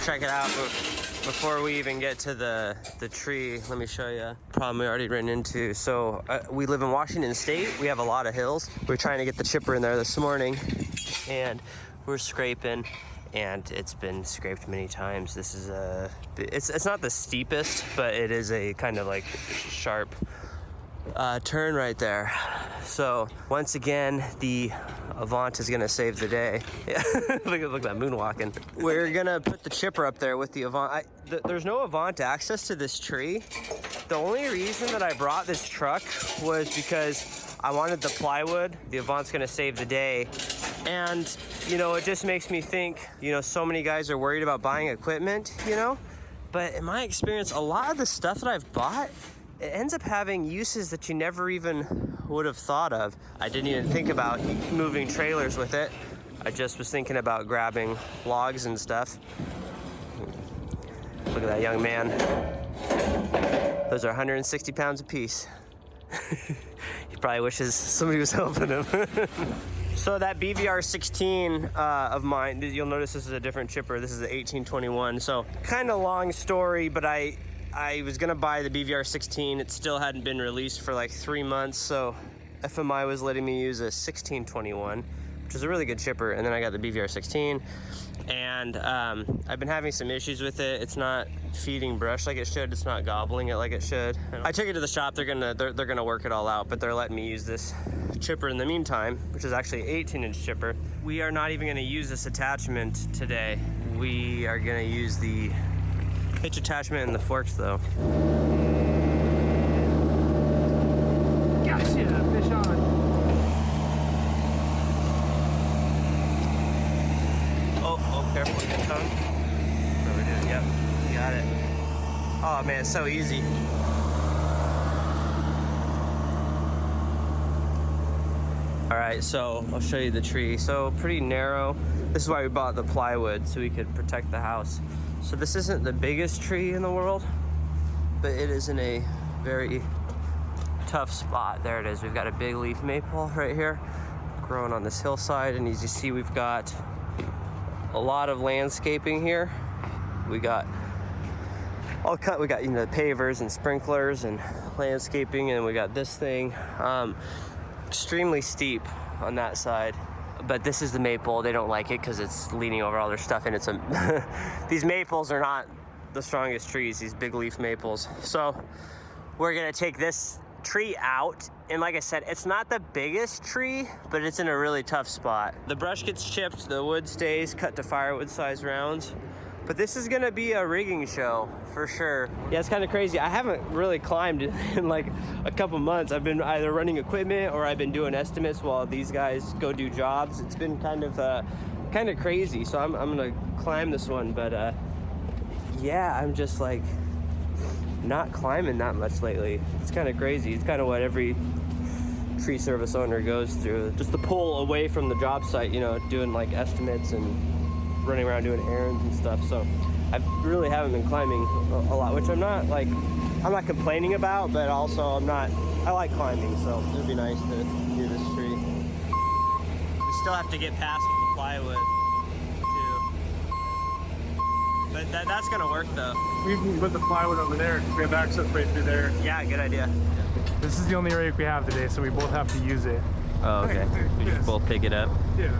check it out. But before we even get to the tree, let me show you problem we already ran into. So we live in Washington State. We have a lot of hills. We're trying to get the chipper in there this morning, and we're scraping, and it's been scraped many times. This is it's not the steepest, but it is a kind of like sharp turn right there. So once again, the Avant is gonna save the day. Yeah. look at that moonwalking. We're gonna put the chipper up there with the Avant. There's no Avant access to this tree. The only reason that I brought this truck was because I wanted the plywood. The Avant's gonna save the day. And, you know, it just makes me think, you know, so many guys are worried about buying equipment, you know? But in my experience, a lot of the stuff that I've bought, it ends up having uses that you never even would have thought of. I didn't even think about moving trailers with it. I just was thinking about grabbing logs and stuff. Look at that young man. Those are 160 pounds a piece. He probably wishes somebody was helping him. So that BVR 16 of mine, you'll notice this is a different chipper. This is the 1821. So kind of long story, but I was gonna buy the BVR 16. It still hadn't been released for like 3 months. So FMI was letting me use a 1621, which is a really good chipper. And then I got the BVR 16, and I've been having some issues with it. It's not feeding brush like it should. It's not gobbling it like it should. I took it to the shop. They're gonna work it all out, but they're letting me use this chipper in the meantime, which is actually an 18-inch chipper. We are not even gonna use this attachment today. We are gonna use the hitch attachment and the forks though. Gotcha, fish on. Oh, careful, get tongue. What are we doing? Yep, got it. Oh man, it's so easy. All right, so I'll show you the tree. So pretty narrow. This is why we bought the plywood, so we could protect the house. So this isn't the biggest tree in the world, but it is in a very tough spot. There it is. We've got a big leaf maple right here growing on this hillside, and as you see, we've got a lot of landscaping here. We got all cut. We got, you know, pavers and sprinklers and landscaping, and we got this thing. Extremely steep on that side, but this is the maple. They don't like it because it's leaning over all their stuff, and it's these maples are not the strongest trees, these big leaf maples. So we're gonna take this tree out, and like I said, it's not the biggest tree, but it's in a really tough spot. The brush gets chipped, the wood stays cut to firewood size rounds, but this is gonna be a rigging show for sure. Yeah, it's kind of crazy. I haven't really climbed in like a couple months. I've been either running equipment or I've been doing estimates while these guys go do jobs. It's been kind of crazy. So I'm gonna climb this one, but yeah, I'm just like not climbing that much lately. It's kind of crazy. It's kind of what every tree service owner goes through, just to pull away from the job site, you know, doing like estimates and running around doing errands and stuff. So I really haven't been climbing a lot, which I'm not complaining about, but also I like climbing, so it'd be nice to do this tree. We still have to get past the plywood too, but that's gonna work though. We can put the plywood over there because we have access right through there. Yeah, good idea. This is the only rake we have today, so we both have to use it. Oh, okay. We just both pick it up. Yeah.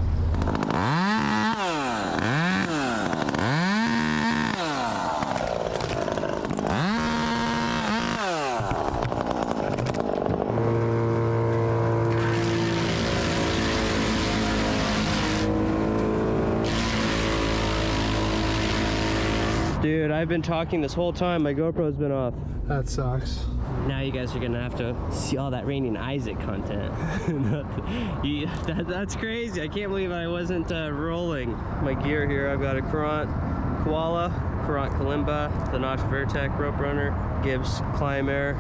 Dude, I've been talking this whole time. My GoPro's been off. That sucks. Now you guys are gonna have to see all that Raining Isaac content. That's crazy. I can't believe I wasn't rolling my gear here. I've got a Courant Koala, Courant Kalimba, the Notch Vertec rope runner, Gibbs Klimair,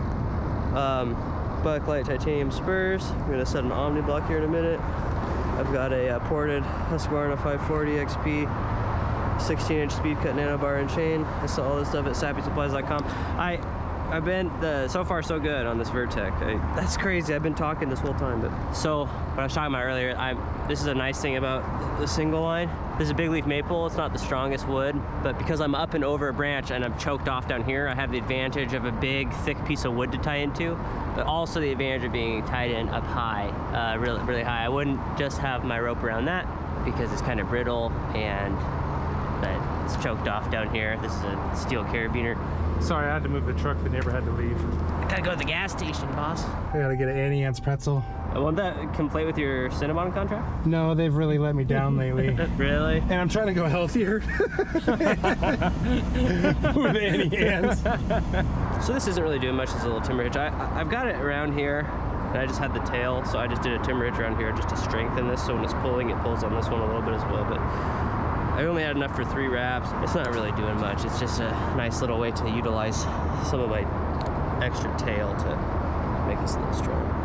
Bucklite titanium spurs. I'm gonna set an Omni-block here in a minute. I've got a ported Husqvarna 540 XP 16-inch Speedcut Nano bar and chain. I saw all this stuff at sappysupplies.com. I've been so far so good on this Vertec. That's crazy. I've been talking this whole time. But so what I was talking about earlier, this is a nice thing about the single line. This is a bigleaf maple. It's not the strongest wood, but because I'm up and over a branch and I'm choked off down here, I have the advantage of a big, thick piece of wood to tie into, but also the advantage of being tied in up high, really, really high. I wouldn't just have my rope around that because it's kind of brittle and it's choked off down here. This is a steel carabiner. Sorry, I had to move the truck. The neighbor had to leave. I gotta go to the gas station, boss. I gotta get an Annie Ann's pretzel. Won't that conflate with your Cinnabon contract? No, they've really let me down lately. Really? And I'm trying to go healthier with Annie Ann's. So this isn't really doing much as a little timber hitch. I've got it around here, and I just had the tail, so I just did a timber hitch around here just to strengthen this, so when it's pulling, it pulls on this one a little bit as well. But I only had enough for 3 wraps. It's not really doing much. It's just a nice little way to utilize some of my extra tail to make this a little stronger.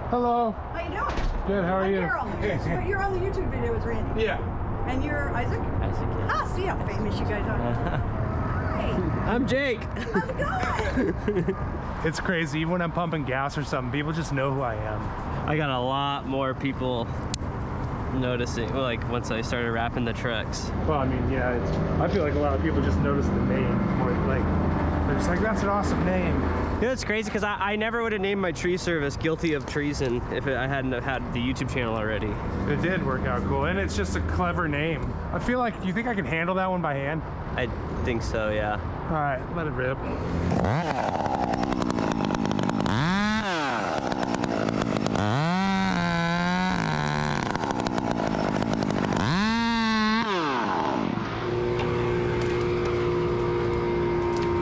Hello. How you doing? Good, how are you? Carol. So you're on the YouTube video with Randy. Yeah. And you're Isaac? Isaac, yeah. Ah, see how famous you guys are. Hi. I'm Jake. How's it going? It's crazy. Even when I'm pumping gas or something, people just know who I am. I got a lot more people noticing, like once I started wrapping the trucks. Well, I mean, yeah, I feel like a lot of people just notice the name. Or like, they're just like, that's an awesome name. You know, it's crazy because I never would have named my tree service Guilty of Treason if I hadn't have had the YouTube channel already. It did work out cool, and it's just a clever name. I feel like, you think I can handle that one by hand? I think so, yeah. All right, let it rip.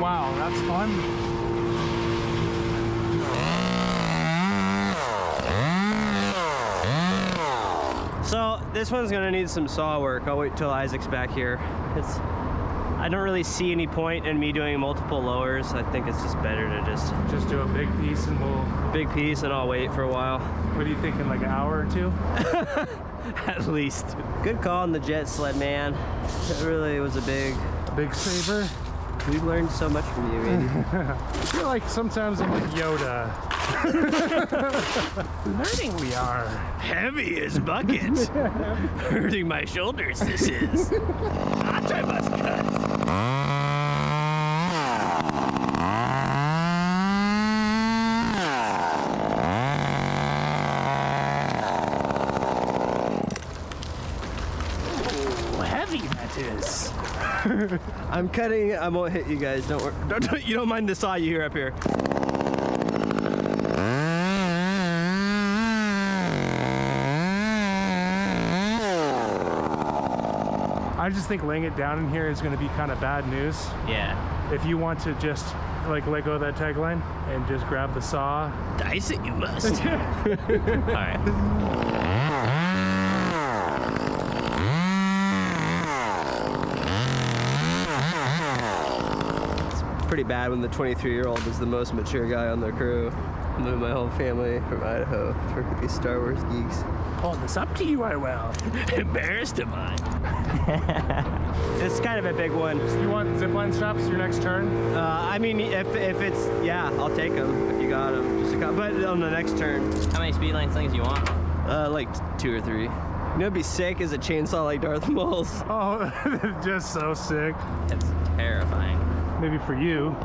Wow, that's fun. So this one's gonna need some saw work. I'll wait till Isaac's back here. I don't really see any point in me doing multiple lowers. I think it's just better to just do a big piece and we'll... big piece and I'll wait for a while. What are you thinking, like an hour or 2? At least. Good call on the jet sled, man. It really was a big saver. We've learned so much from you, Randy. I feel like sometimes I'm like Yoda. Learning we are. Heavy as buckets. Hurting my shoulders, this is. I must cut. Oh, heavy that is. I'm cutting. I won't hit you guys. Don't worry. You don't mind the saw you hear up here. I just think laying it down in here is going to be kind of bad news. Yeah. If you want to just like let go of that tagline and just grab the saw. Dice it, you must. All right. Pretty bad when the 23-year-old is the most mature guy on the crew. Moved my whole family from Idaho to work with these Star Wars geeks. Hold this up to you, I will. Embarrassed am I? It's kind of a big one. You want zipline straps your next turn? I mean, if it's, yeah, I'll take them if you got them. But on the next turn. How many speedline slings do you want? Like 2 or 3. You know, it'd be sick as a chainsaw like Darth Maul's. Oh, just so sick. It's terrifying. Maybe for you.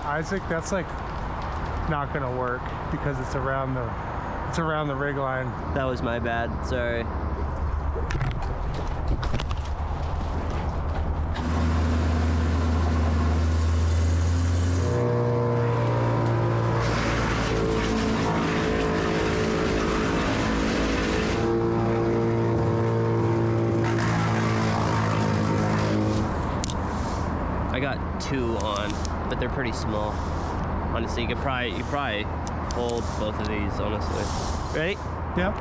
Isaac, that's like not gonna work because it's around the rig line. That was my bad. Sorry. I got 2 on, but they're pretty small. Honestly, you probably hold both of these, honestly. Ready? Yep.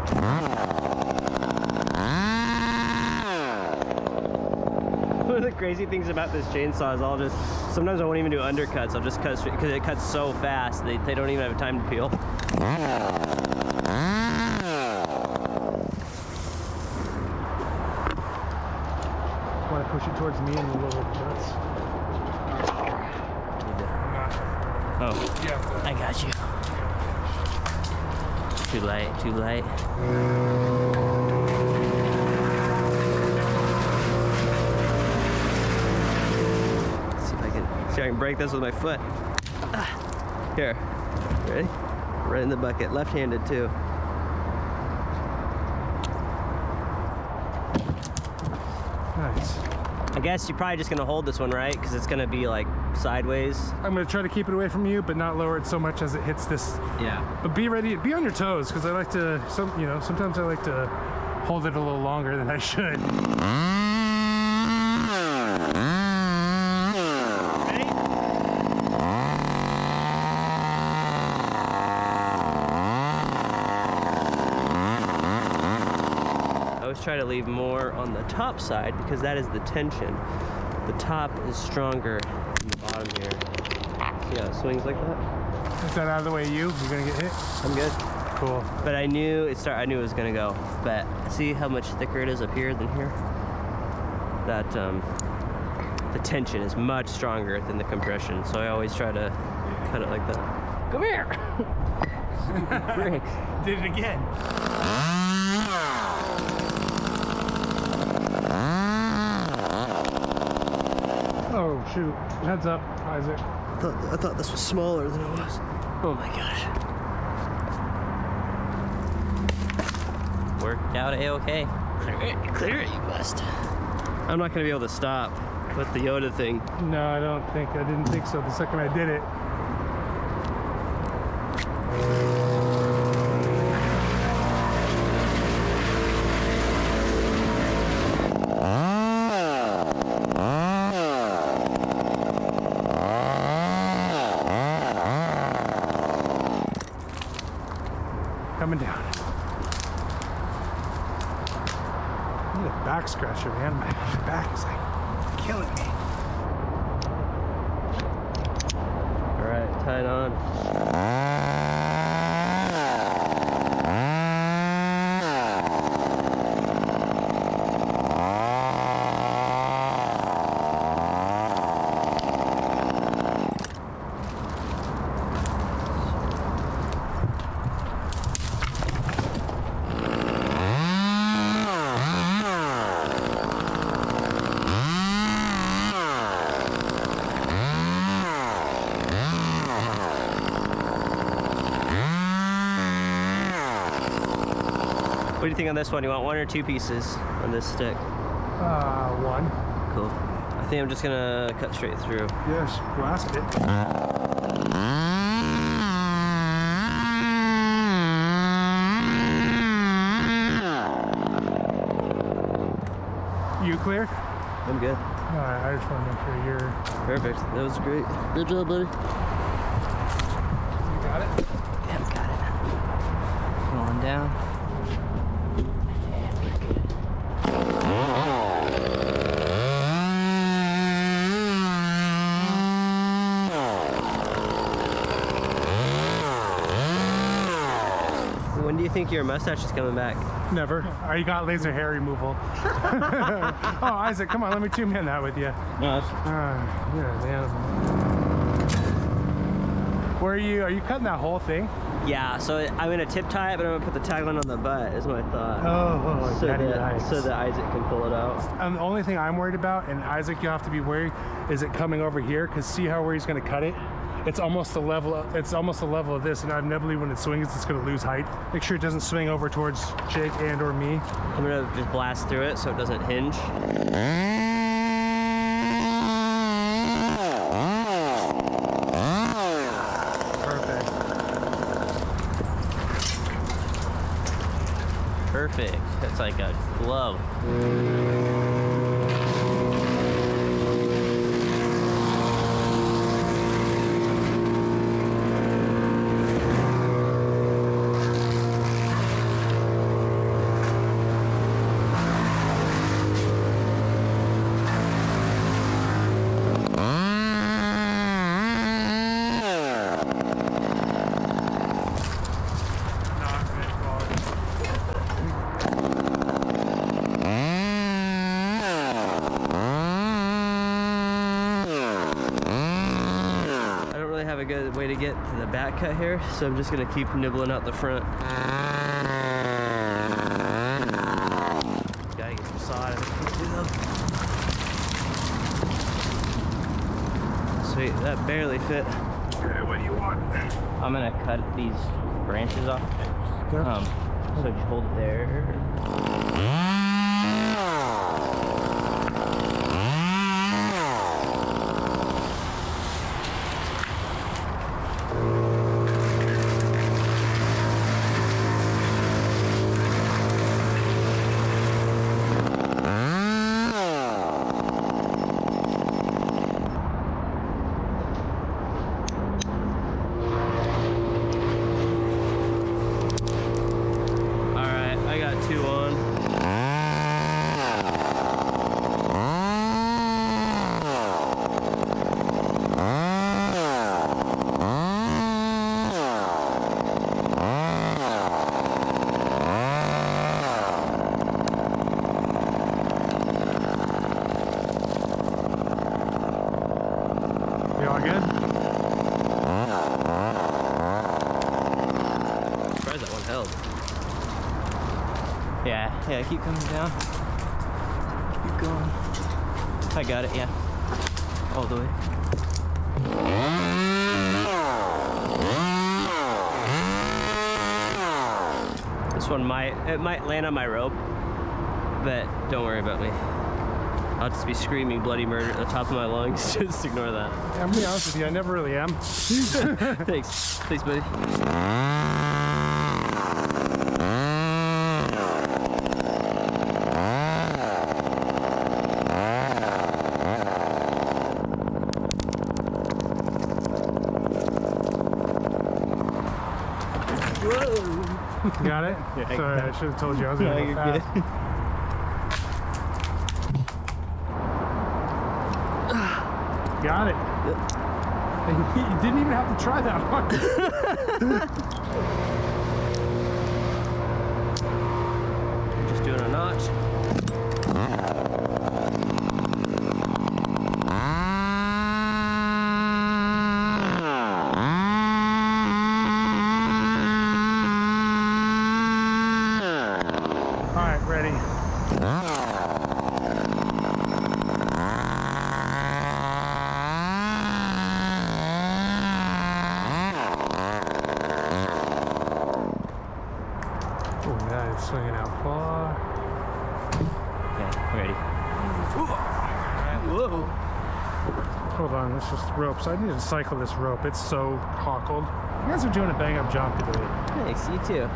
One of the crazy things about this chainsaw is sometimes I won't even do undercuts. I'll just cut straight, because it cuts so fast, they don't even have time to peel. Want to push it towards me and the little cuts? Oh, Yeah. I got you. Too light, too light. See if I can break this with my foot. Here, ready? Right in the bucket, left-handed too. Nice. I guess you're probably just gonna hold this one, right? Because it's gonna be like sideways. I'm gonna try to keep it away from you, but not lower it so much as it hits this. Yeah. But be ready, be on your toes, because I like to, sometimes I like to hold it a little longer than I should. Try to leave more on the top side because that is the tension. The top is stronger than the bottom here. See how it swings like that? Is that out of the way you're gonna get hit? I'm good. Cool. But I knew it was gonna go. But see how much thicker it is up here than here? That the tension is much stronger than the compression. So I always try to cut it like that. Come here! Did it again. Oh shoot, heads up, Isaac. I thought this was smaller than it was. Oh my gosh. Worked out A-okay. Clear it, you must. I'm not gonna be able to stop with the Yoda thing. No, I didn't think so the second I did it. Coming down. I need a back scratcher, man. My back is like killing me. All right, tie it on. What do you think on this one? You want 1 or 2 pieces on this stick? 1. Cool. I think I'm just gonna cut straight through. Yes, blast it. You clear? I'm good. Alright, I just want to make sure you're... Perfect. That was great. Good job, buddy. You got it? Yeah, got it. Rolling down. When do you think your mustache is coming back? Never. You got laser hair removal. Oh, Isaac, come on, let me tune in that with you. No, You're an animal. Where are you cutting that whole thing? yeah, so I'm gonna tip tie it, but I'm gonna put the tagline on the butt, is my thought. Oh, so very that, nice. so that Isaac can pull it out. The only thing I'm worried about, and Isaac, you'll have to be worried, is it coming over here? Because see how where he's going to cut it? It's almost the level. It's almost the level of this, and I believe when it swings, it's going to lose height. Make sure it doesn't swing over towards Jake and/or me. I'm gonna just blast through it so it doesn't hinge. Perfect. That's like a glove. good way to get to the back cut here, so I'm just gonna keep nibbling out the front. Gotta get your saw out of it. Sweet, that barely fit. Okay, what do you want? I'm gonna cut these branches off. Yeah. So just hold it there. Yeah, keep coming down. Keep going. I got it, yeah. All the way. This one might land on my rope, but don't worry about me. I'll just be screaming bloody murder at the top of my lungs. Just ignore that. I'm gonna be honest with you, I never really am. Thanks. Thanks, buddy. Got it? Yeah, Sorry, I should have told you I was going to go fast. Got it. You didn't even have to try that one. Just doing a notch. Swinging out far. Okay, ready. Whoa. Hold on, this is ropes. I need to cycle this rope. It's so hawkled. You guys are doing a bang up job today. Thanks, you too.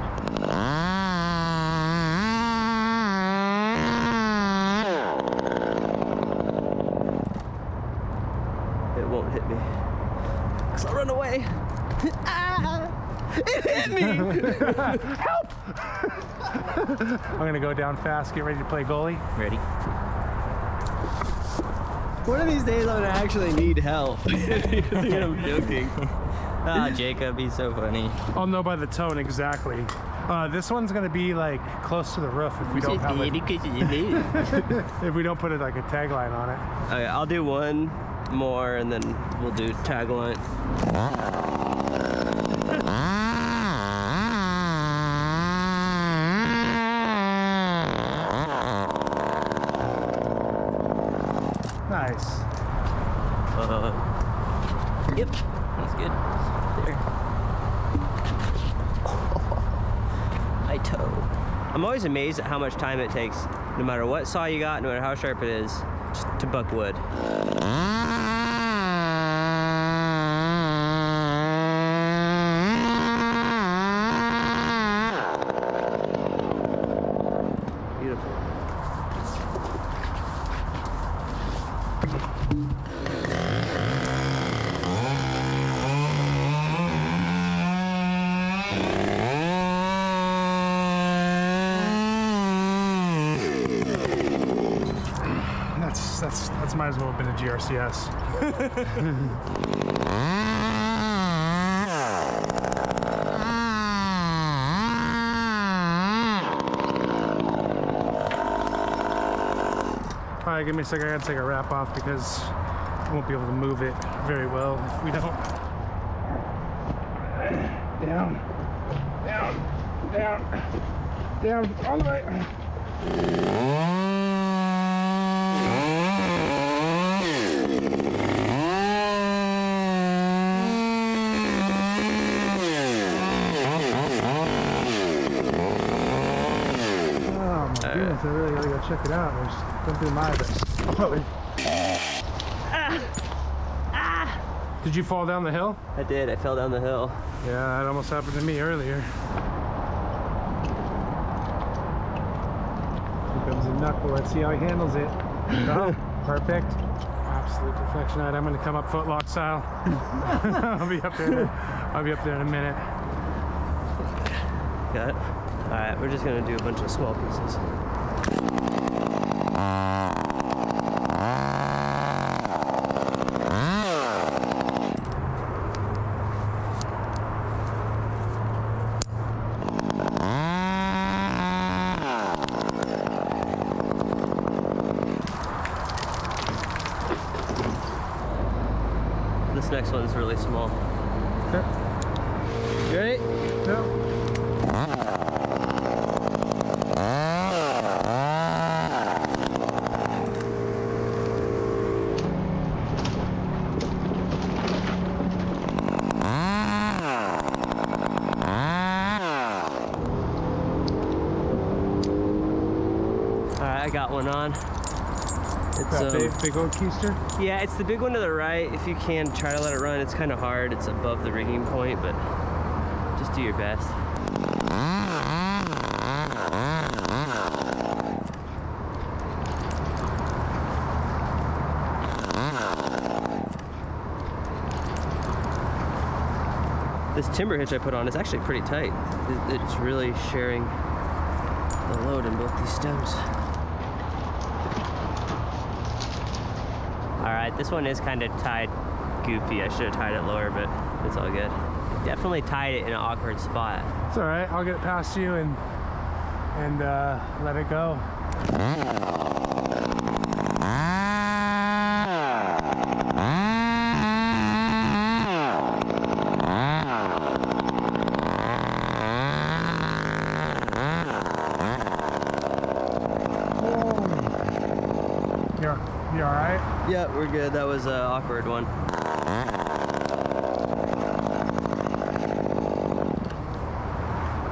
It won't hit me. Cause I'll run away. Ah! It hit me! Help! I'm gonna go down fast, get ready to play goalie. Ready? One of these days I'm gonna actually need help. You think I'm joking. Ah, Jacob, he's so funny. I'll know by the tone exactly. This one's gonna be like close to the roof if we don't have it. If we don't put it like a tagline on it. Okay, I'll do one more and then we'll do tagline. Nice. Yep, that's good. There. My toe. I'm always amazed at how much time it takes, no matter what saw you got, no matter how sharp it is, just to buck wood. Beautiful. That's might as well have been a GRCS. Alright, give me a second. I gotta take a wrap off because I won't be able to move it very well if we don't. Down, down, down, down, all the way. I really gotta go check it out. There's something in my Did you fall down the hill? I did. I fell down the hill. Yeah, that almost happened to me earlier. Here comes a knuckle. Let's see how he handles it. Oh, perfect. Absolute perfection. All right, I'm gonna come up footlock style. I'll be up there. I'll be up there in a minute. Got it. All right, we're just gonna do a bunch of small pieces. This next one's really small. Okay. You ready? Yep. I got one on. It's That big old keister? yeah, it's the big one to the right. If you can, try to let it run. It's kind of hard. It's above the rigging point, but just do your best. This timber hitch I put on is actually pretty tight. It's really sharing the load in both these stems. All right, this one is kind of tied goofy. I should have tied it lower, but it's all good. Definitely tied it in an awkward spot. It's all right. I'll get it past you and let it go. You all right? Yeah, we're good. That was an awkward one.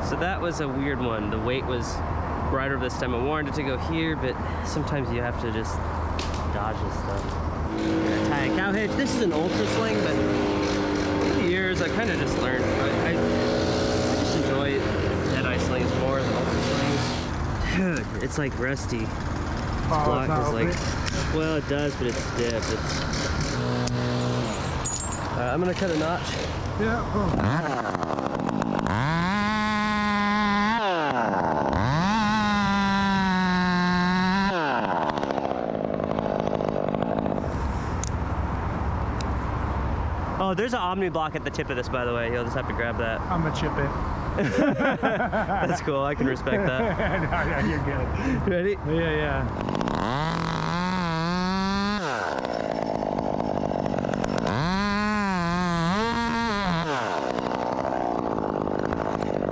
So that was a weird one. The weight was right over the stem. I wanted it to go here, but sometimes you have to just dodge this stuff. Tie a cow hitch. This is an ultra sling, but over the years I kind of just learned. I just enjoy Deadeye slings more than ultra slings. Dude, it's like rusty. Oh, Block it's not is open. like, well, it does, but it's dipped. I'm gonna cut a notch. Yeah. Oh, there's an Omni-block at the tip of this, by the way. You'll just have to grab that. I'm gonna chip it. That's cool. I can respect that. No, you're good. Ready? Yeah.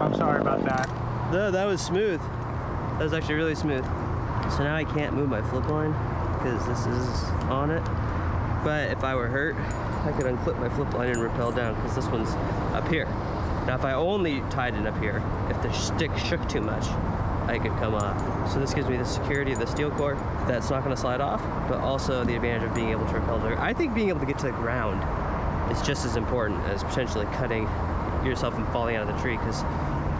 I'm sorry about that. No, that was smooth. That was actually really smooth. So now I can't move my flip line because this is on it. But if I were hurt, I could unclip my flip line and rappel down because this one's up here. Now if I only tied it up here, if the stick shook too much, I could come off. So this gives me the security of the steel core that's not going to slide off, but also the advantage of being able to rappel down. I think being able to get to the ground is just as important as potentially cutting yourself and falling out of the tree, because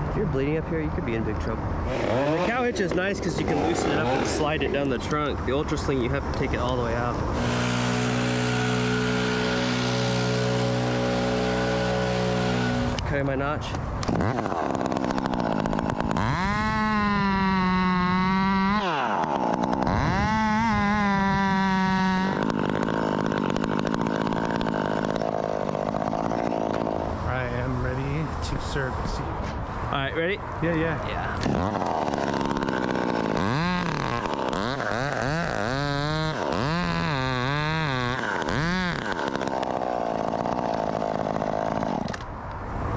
if you're bleeding up here, you could be in big trouble. And the cow hitch is nice because you can loosen it up and slide it down the trunk. The ultra sling, you have to take it all the way out. Cutting my notch. I am ready to service you. All right, ready? Yeah. Yeah.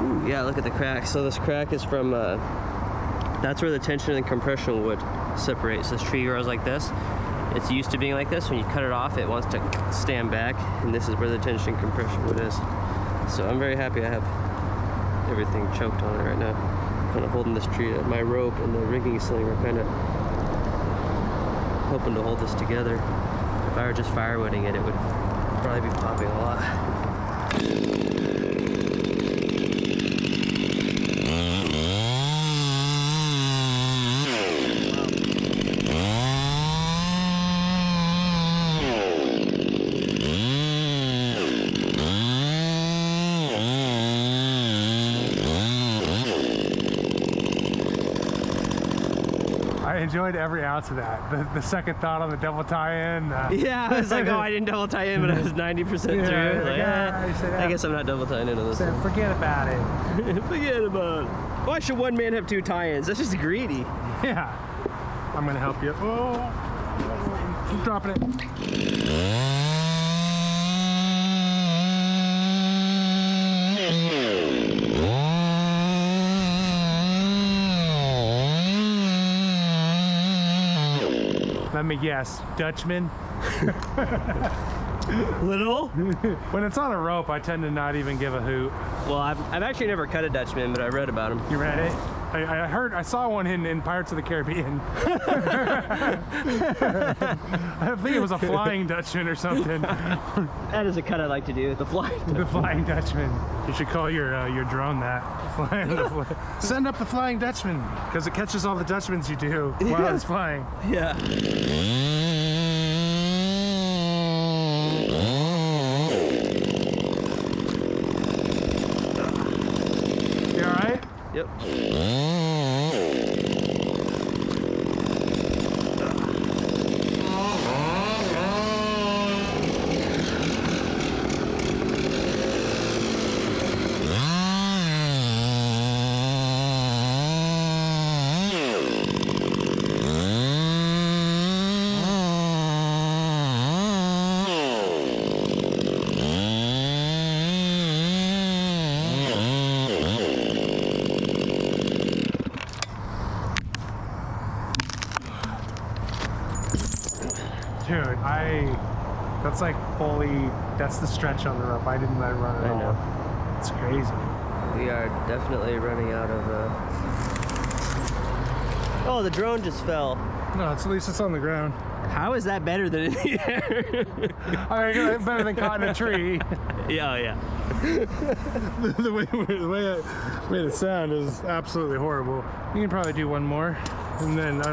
Ooh, yeah, Yeah, look at the crack. So this crack is from, that's where the tension and compression wood separates. This tree grows like this. It's used to being like this. When you cut it off, it wants to stand back, and this is where the tension compression wood is. So I'm very happy I have everything choked on it right now. Kind of holding this tree. My rope and the rigging sling are kind of hoping to hold this together. If I were just firewooding it, it would probably be popping a lot. I enjoyed every ounce of that. The second thought on the double tie-in. Yeah, I was like, oh, I didn't double tie in, but I was 90% through. Like, I guess I'm not double tying into this one. Forget about it. Forget about it. Why should one man have 2 tie-ins? That's just greedy. Yeah. I'm gonna help you. Oh, keep dropping it. Let me guess, Dutchman? Little? When it's on a rope, I tend to not even give a hoot. Well, I've actually never cut a Dutchman, but I read about him. You read it? I saw one in Pirates of the Caribbean. I think it was a Flying Dutchman or something. That is a cut I like to do, the Flying Dutchman. The Flying Dutchman. You should call your drone that. Send up the Flying Dutchman, because it catches all the Dutchmans you do while it's flying. Yeah. You all right? Yep. Dude, that's like fully, that's the stretch on the rope. I didn't let it run at all. I know. It's crazy. We are definitely running out of, Oh, the drone just fell. No, at least it's on the ground. How is that better than in the air? I mean, better than caught in a tree. Yeah, yeah. the way it sound is absolutely horrible. You can probably do one more, and then I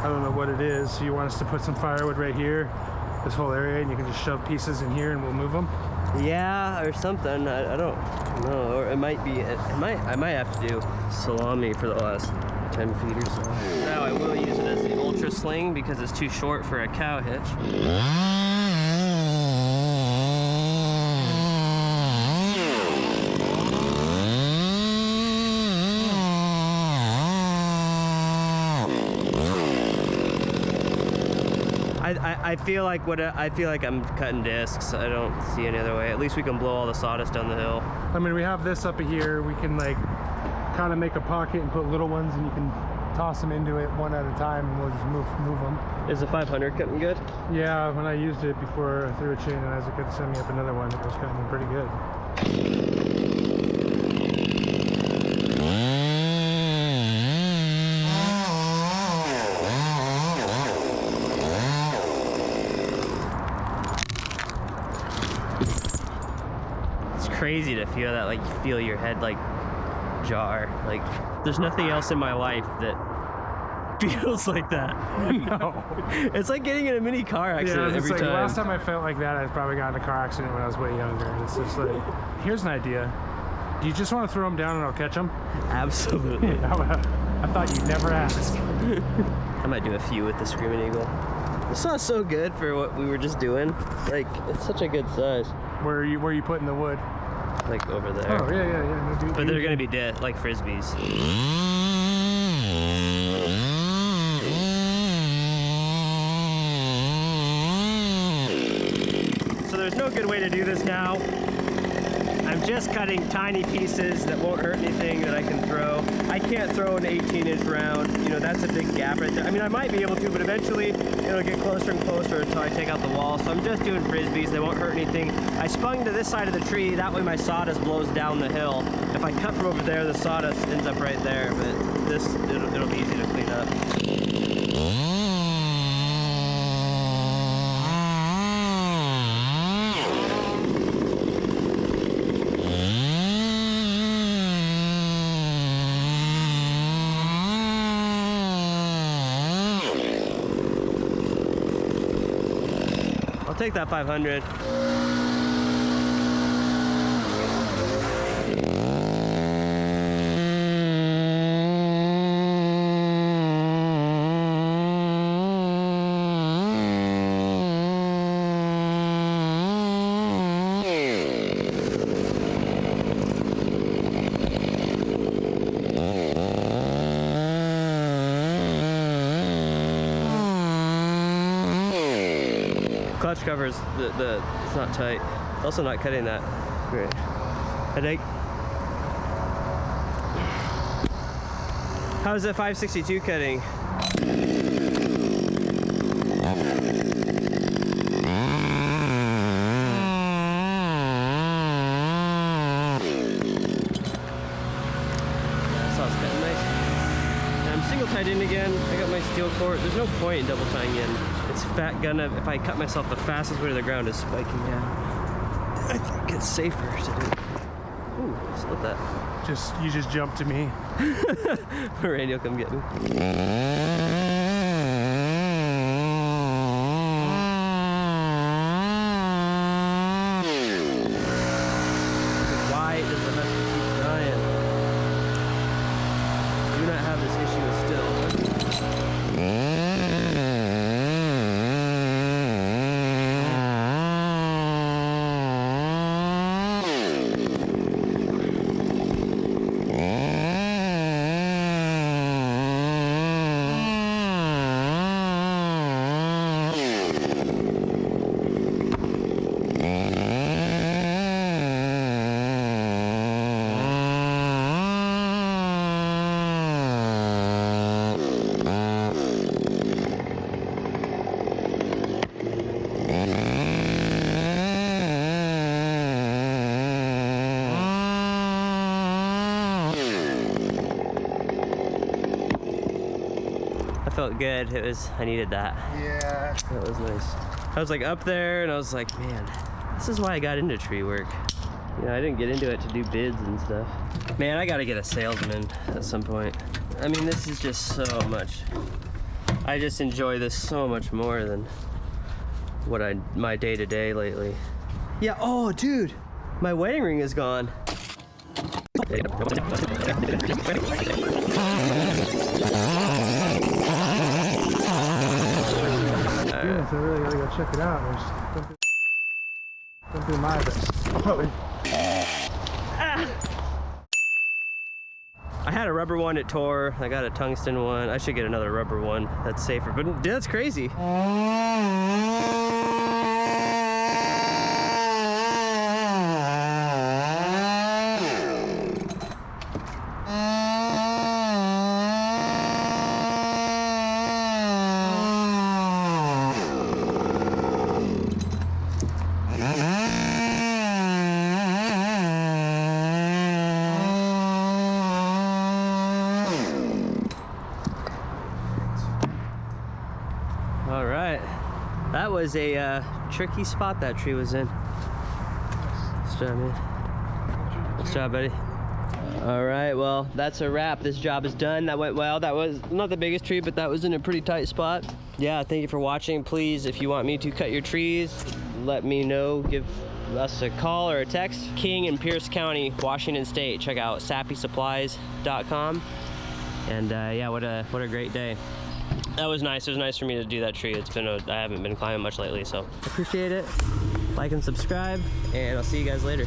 don't know what it is. You want us to put some firewood right here, this whole area, and you can just shove pieces in here, and we'll move them. Yeah, or something. I don't know. Or it might be. I might have to do salami for the last 10 feet or so. Now I will use it as the ultra sling because it's too short for a cow hitch. I feel like I'm cutting discs. I don't see any other way. At least we can blow all the sawdust down the hill. I mean, we have this up here. We can like kind of make a pocket and put little ones, and you can toss them into it one at a time, and we'll just move them. Is the 500 cutting good? Yeah, when I used it before I threw a chain, and Isaac had to send me up another one that was cutting pretty good. Crazy to feel that, like you feel your head like jar. Like there's nothing else in my life that feels like that. No. It's like getting in a mini car accident every time. Last time I felt like that, I probably got in a car accident when I was way younger. It's just like, here's an idea. Do you just want to throw them down and I'll catch them? Absolutely. I thought you'd never ask. I might do a few with the Screaming Eagle. It saw so good for what we were just doing. Like it's such a good size. Where are you putting the wood? Like over there. Oh yeah. No, but they're gonna be dead, like frisbees. So there's no good way to do this now. I'm just cutting tiny pieces that won't hurt anything that I can throw. I can't throw an 18-inch round. You know, that's a big gap right there. I mean, I might be able to, but eventually it'll get closer and closer until I take out the wall. So I'm just doing frisbees. They won't hurt anything. I spun to this side of the tree. That way my sawdust blows down the hill. If I cut from over there, the sawdust ends up right there. But this, it'll be easy to clean up. I'll take that 500. Clutch covers, it's not tight. Also not cutting that great. Headache. How's the 562 cutting? Saw's cutting nice. And I'm single tied in again. I got my steel cord. There's no point in double tying in. It's if I cut myself, the fastest way to the ground is spiking down. I think it's safer to do. Ooh, split that. You just jump to me. Randy will come get me. Why does the husky keep dying? Do not have this issue with still. Felt good. I needed that. Yeah. That was nice. I was like up there and I was like, man, this is why I got into tree work. You know, I didn't get into it to do bids and stuff. Man, I gotta get a salesman at some point. I mean, this is just so much. I just enjoy this so much more than what my day-to-day lately. Yeah, oh dude, my wedding ring is gone. I really gotta go check it out. Don't do my best. I had a rubber one, it tore. I got a tungsten one. I should get another rubber one that's safer, but dude, that's crazy. All right, that was a tricky spot that tree was in. Nice job, man. Nice job, buddy. All right, well, that's a wrap. This job is done. That went well. That was not the biggest tree, but that was in a pretty tight spot. Yeah, thank you for watching. Please, if you want me to cut your trees, let me know. Give us a call or a text. King in Pierce County, Washington State. Check out sappysupplies.com. And yeah, what a great day. That was nice. It was nice for me to do that tree. I haven't been climbing much lately, so appreciate it. Like and subscribe, and I'll see you guys later.